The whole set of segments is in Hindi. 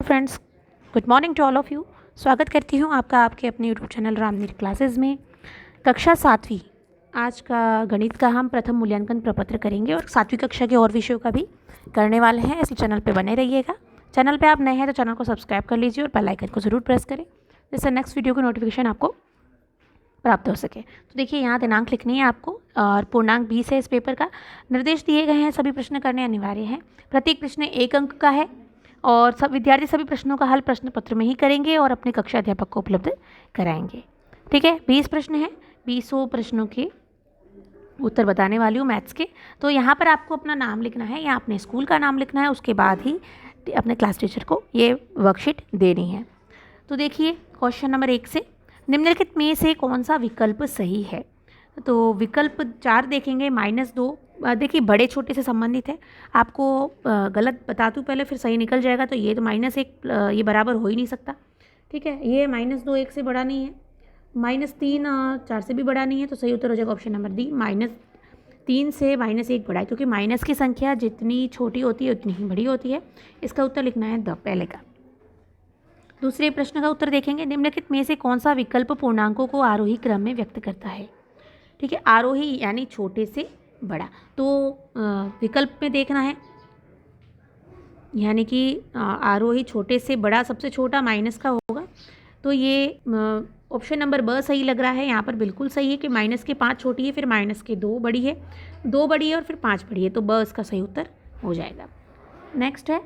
Friends, good morning to all of you. स्वागत करती हूँ आपका आपके अपने यूट्यूब चैनल रामनीर क्लासेस में। कक्षा 7वीं आज का गणित का हम प्रथम मूल्यांकन प्रपत्र करेंगे और 7वीं कक्षा के और विषयों का भी करने वाले हैं। इसी चैनल पे बने रहिएगा। चैनल पे आप नए हैं तो चैनल को सब्सक्राइब कर लीजिए और बेल आइकन को ज़रूर प्रेस करें जिससे नेक्स्ट वीडियो की नोटिफिकेशन आपको प्राप्त हो सके। तो देखिए, यहाँ दिनांक लिखनी है आपको और पूर्णांक 20 है इस पेपर का। निर्देश दिए गए हैं, सभी प्रश्न करने अनिवार्य हैं। प्रत्येक प्रश्न 1 अंक का है और सब विद्यार्थी सभी प्रश्नों का हल प्रश्न पत्र में ही करेंगे और अपने कक्षा अध्यापक को उपलब्ध कराएंगे। ठीक है, 20 प्रश्न हैं, 20 प्रश्नों के उत्तर बताने वाली हूँ मैथ्स के। तो यहाँ पर आपको अपना नाम लिखना है या अपने स्कूल का नाम लिखना है, उसके बाद ही अपने क्लास टीचर को ये वर्कशीट देनी है। तो देखिए, क्वेश्चन नंबर 1 से निम्नलिखित में से कौन सा विकल्प सही है। तो विकल्प 4 देखेंगे, -2। देखिए, बड़े छोटे से संबंधित है। आपको गलत बता दूँ पहले, फिर सही निकल जाएगा। तो ये तो -1 ये बराबर हो ही नहीं सकता। ठीक है, ये -2 1 से बड़ा नहीं है, -3 4 से भी बड़ा नहीं है। तो सही उत्तर हो जाएगा ऑप्शन नंबर डी, -3 से -1 बड़ा है, क्योंकि माइनस की संख्या जितनी छोटी होती है उतनी ही बड़ी होती है। इसका उत्तर लिखना है द, पहले का। दूसरे प्रश्न का उत्तर देखेंगे, निम्नलिखित में से कौन सा विकल्प पूर्णांकों को आरोही क्रम में व्यक्त करता है। ठीक है, आरोही यानी छोटे से बड़ा। तो विकल्प में देखना है, यानी कि आरोही छोटे से बड़ा, सबसे छोटा माइनस का होगा। तो ये ऑप्शन नंबर ब सही लग रहा है। यहाँ पर बिल्कुल सही है कि माइनस के 5 छोटी है, फिर माइनस के 2 बड़ी है, 2 बड़ी है और फिर 5 बड़ी है। तो ब इसका सही उत्तर हो जाएगा। नेक्स्ट है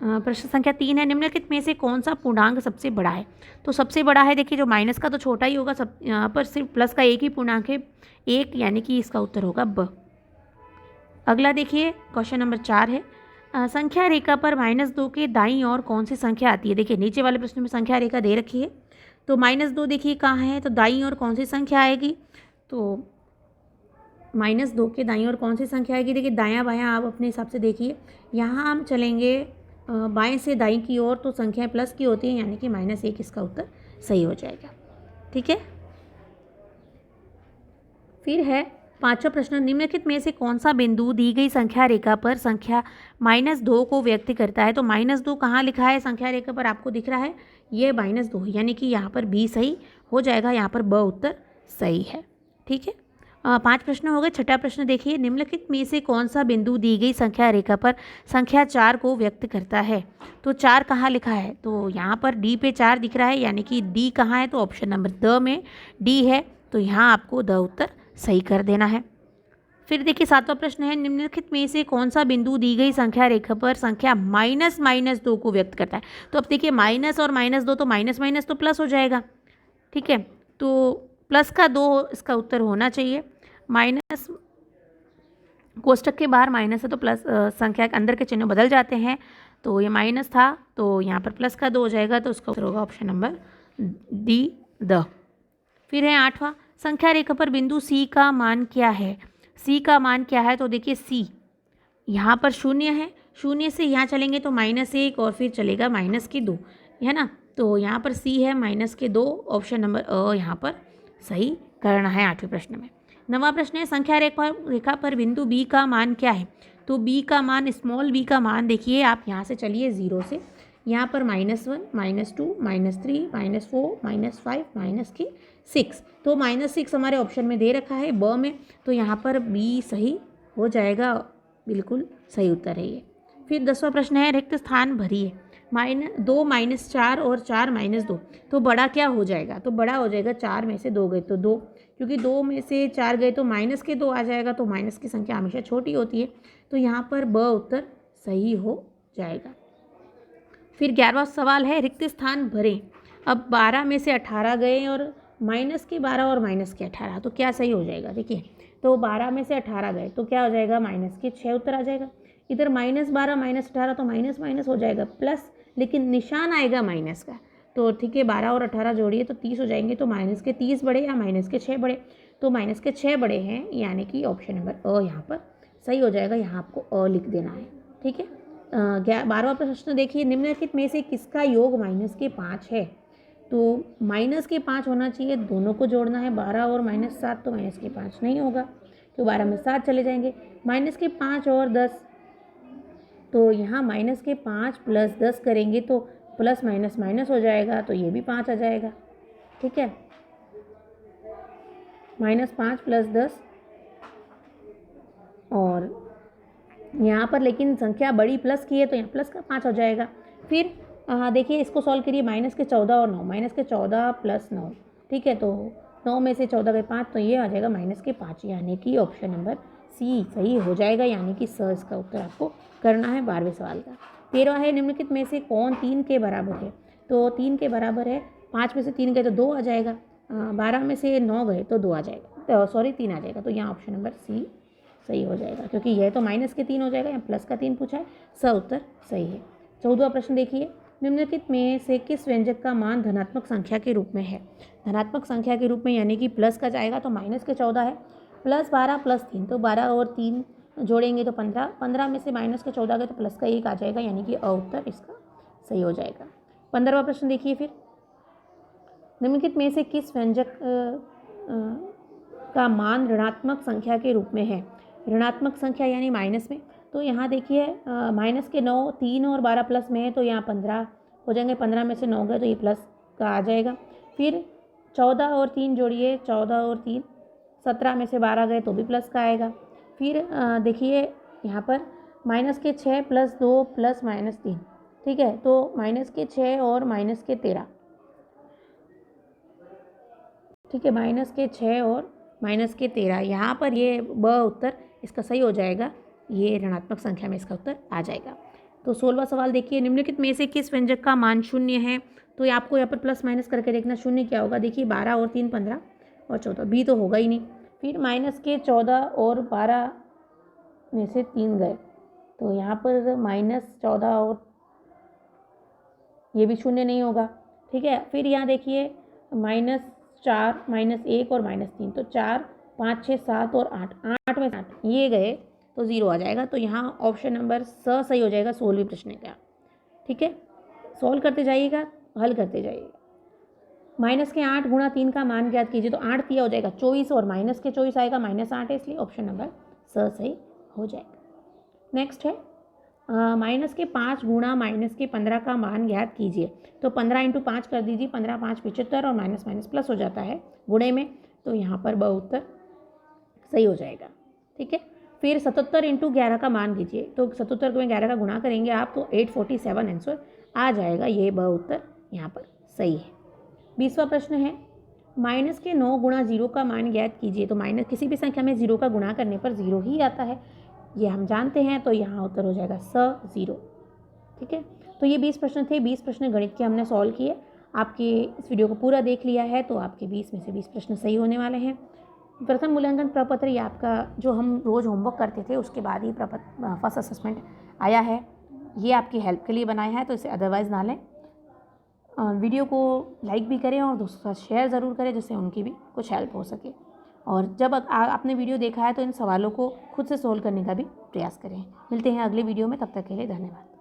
प्रश्न संख्या 3 है, निम्नलिखित में से कौन सा पूर्णांक सबसे बड़ा है। तो सबसे बड़ा है, देखिए जो माइनस का तो छोटा ही होगा, सब यहाँ पर सिर्फ प्लस का एक ही पूर्णांक है, 1, यानी कि इसका उत्तर होगा ब। अगला देखिए, क्वेश्चन नंबर 4 है, संख्या रेखा पर -2 के दाईं ओर कौन सी संख्या आती है। देखिए, नीचे वाले प्रश्न में संख्या रेखा दे रखी है, तो -2 देखिए कहाँ है, तो दाईं ओर कौन सी संख्या आएगी। तो -2 के दाईं ओर कौन सी संख्या आएगी। देखिए, दायां बायां आप अपने हिसाब से देखिए। यहाँ हम चलेंगे बाएं से दाईं की ओर, तो संख्याएं प्लस की होती हैं, यानी कि -1 इसका उत्तर सही हो जाएगा। ठीक है, फिर है 5वां प्रश्न, निम्नलिखित में से कौन सा बिंदु दी गई संख्या रेखा पर संख्या -2 को व्यक्त करता है। तो -2 कहाँ लिखा है संख्या रेखा पर, आपको दिख रहा है, ये -2, यानी कि यहाँ पर बी सही हो जाएगा, यहाँ पर ब उत्तर सही है। ठीक है, 5 प्रश्न हो गए। 6वां प्रश्न देखिए, निम्नलिखित में से कौन सा बिंदु दी गई संख्या रेखा पर संख्या 4 को व्यक्त करता है। तो 4 कहाँ लिखा है, तो यहाँ पर डी पे 4 दिख रहा है, यानी कि डी कहाँ है, तो ऑप्शन नंबर द में डी है। तो यहाँ आपको द उत्तर सही कर देना है। फिर देखिए, 7वां प्रश्न है, निम्नलिखित में से कौन सा बिंदु दी गई संख्या रेखा पर संख्या -2 को व्यक्त करता है। तो अब देखिए, माइनस और -2, तो माइनस माइनस तो प्लस हो जाएगा। ठीक है, तो प्लस का 2 इसका उत्तर होना चाहिए। माइनस कोष्टक के बाहर माइनस है तो प्लस संख्या के अंदर के चिन्ह बदल जाते हैं। तो ये माइनस था, तो यहाँ पर प्लस का 2 हो जाएगा, तो उसका उत्तर होगा ऑप्शन नंबर डी, द। फिर है 8वां, संख्या रेखा पर बिंदु सी का मान क्या है। सी का मान क्या है, तो देखिए सी यहाँ पर 0 है, 0 से यहाँ चलेंगे तो -1 और फिर चलेगा -2, है ना। तो यहाँ पर सी है -2, ऑप्शन नंबर अ यहाँ पर सही करना है 8वें प्रश्न में। 9वां प्रश्न है, संख्या रेखा पर बिंदु बी का मान क्या है। तो बी का मान, स्मॉल बी का मान देखिए, आप यहाँ से चलिए 0 से, यहाँ पर -1 -2 -3 -4 -5 -6। तो -6 हमारे ऑप्शन में दे रखा है ब में, तो यहाँ पर बी सही हो जाएगा, बिल्कुल सही उत्तर है ये। फिर 10वां प्रश्न है, रिक्त स्थान भरिए। -2 -4 और 4 -2, तो बड़ा क्या हो जाएगा, तो बड़ा हो जाएगा 4 में से 2 गए तो 2, क्योंकि 2 में से 4 गए तो माइनस के 2 आ जाएगा, तो माइनस की संख्या हमेशा छोटी होती है, तो यहाँ पर ब उत्तर सही हो जाएगा। फिर 11वां सवाल है, रिक्त स्थान भरें। अब 12 में से 18 गए और -12 और -18, तो क्या सही हो जाएगा। देखिए, तो 12 में से 18 गए तो क्या हो जाएगा, -6 उत्तर आ जाएगा। इधर -12 -18, तो माइनस माइनस हो जाएगा प्लस, लेकिन निशान आएगा माइनस का। तो ठीक है, 12 और 18 जोड़िए तो 30 हो जाएंगे। तो -30 बड़े या -6 बड़े, तो -6 बड़े हैं, यानी कि ऑप्शन नंबर अ यहाँ पर सही हो जाएगा। यहाँ आपको अ लिख देना है। ठीक है, 12वां प्रश्न देखिए, निम्नलिखित में से किसका योग -5 है। तो -5 होना चाहिए, दोनों को जोड़ना है, 12 और -7, तो -5 नहीं होगा, तो 12 में 7 चले जाएंगे, -5 और 10, तो यहाँ माइनस के 5 प्लस 10 करेंगे तो प्लस माइनस माइनस हो जाएगा, तो ये भी 5 आ जाएगा। ठीक है, -5 + 10, और यहाँ पर लेकिन संख्या बड़ी प्लस की है तो यहाँ प्लस का 5 हो जाएगा। फिर देखिए इसको सॉल्व करिए, -14 और 9, -14 + 9। ठीक है, तो 9 में से 14 गए 5, तो ये आ जाएगा -5, यानी कि ऑप्शन नंबर सी सही हो जाएगा, यानी कि स इसका उत्तर आपको करना है 12वें सवाल का। 13वां है, निम्नलिखित में से कौन 3 के बराबर है? तो 3 के बराबर है, 5 में से 3 गए तो 2 आ जाएगा, 12 में से 9 गए तो 2 आ जाएगा, सॉरी 3 आ जाएगा। तो यहाँ ऑप्शन नंबर सी सही हो जाएगा, क्योंकि यह तो -3 हो जाएगा, या प्लस का 3 पूछा है, स उत्तर सही है। 14वां प्रश्न देखिए, निम्नलिखित में से किस व्यंजक का मान धनात्मक संख्या के रूप में है? धनात्मक संख्या के रूप में यानी कि प्लस का जाएगा तो -14 है, +12 + 3, तो 12 और 3 जोड़ेंगे तो 15, 15 में से -14 गए तो प्लस का 1 आ जाएगा, यानी कि उत्तर इसका सही हो जाएगा। 15वां प्रश्न देखिए फिर, निम्नलिखित में से किस व्यंजक का मान ऋणात्मक संख्या के रूप में है? ऋणात्मक संख्या यानी माइनस में, तो यहाँ देखिए माइनस के 9, 3 और 12 प्लस में है, तो यहाँ 15 हो जाएंगे, 15 में से 9 गए तो ये प्लस का आ जाएगा। फिर 14 और 3 जोड़िए, 14 और 3, 17 में से 12 गए तो भी प्लस का आएगा। फिर देखिए यहाँ पर -6 + 2 + -3, ठीक है, तो -6 और -13, ठीक है, -6 और -13, यहाँ पर ये ब उत्तर इसका सही हो जाएगा, ये ऋणात्मक संख्या में इसका उत्तर आ जाएगा। तो 16वां सवाल देखिए, निम्नलिखित में से किस व्यंजक का मान 0 है? तो ये आपको यहाँ पर प्लस माइनस करके देखना, 0 क्या होगा? देखिए 12 और 3 15 और 14, बी तो होगा ही नहीं। फिर -14 और 12 में से 3 गए, तो यहाँ पर -14 और ये भी 0 नहीं होगा। ठीक है, फिर यहाँ देखिए -4, -1 और -3, तो 4, 5, 6, 7 और 8, 8 में 8 ये गए तो 0 आ जाएगा। तो यहाँ ऑप्शन नंबर स सही हो जाएगा 16वें प्रश्न का। ठीक है, सॉल्व करते जाइएगा, हल करते जाइएगा। -8 × 3 का मान ज्ञात कीजिए, तो 8 दिया हो जाएगा 24 और -24 आएगा, -8 है, इसलिए ऑप्शन नंबर स सही हो जाएगा। नेक्स्ट है -5 × -15 का मान ज्ञात कीजिए, तो 15 × 5 कर दीजिए, 15 5 75 और माइनस माइनस प्लस हो जाता है गुणे में, तो यहाँ पर ब उत्तर सही हो जाएगा। ठीक है, फिर 77 × 11 का मान कीजिए, तो 77 में 11 का गुणा करेंगे आप तो 847 आंसर आ जाएगा, ये ब उत्तर यहाँ पर सही है। 20वां प्रश्न है, -9 × 0 का मान ज्ञात कीजिए, तो माइनस किसी भी संख्या में 0 का गुणा करने पर 0 ही आता है, ये हम जानते हैं, तो यहाँ उत्तर हो जाएगा स 0। ठीक है, तो ये 20 प्रश्न थे, 20 प्रश्न गणित के हमने सॉल्व किए। आपके इस वीडियो को पूरा देख लिया है तो आपके 20 में से 20 प्रश्न सही होने वाले हैं। प्रथम मूल्यांकन प्रपत्र ये आपका जो हम रोज़ होमवर्क करते थे उसके बाद ही फर्स्ट असेसमेंट आया है, ये आपकी हेल्प के लिए बनाया है, तो इसे अदरवाइज़ ना लें। वीडियो को लाइक भी करें और दोस्तों के साथ शेयर ज़रूर करें, जिससे उनकी भी कुछ हेल्प हो सके। और जब आपने वीडियो देखा है तो इन सवालों को खुद से सोल्व करने का भी प्रयास करें। मिलते हैं अगले वीडियो में, तब तक के लिए धन्यवाद।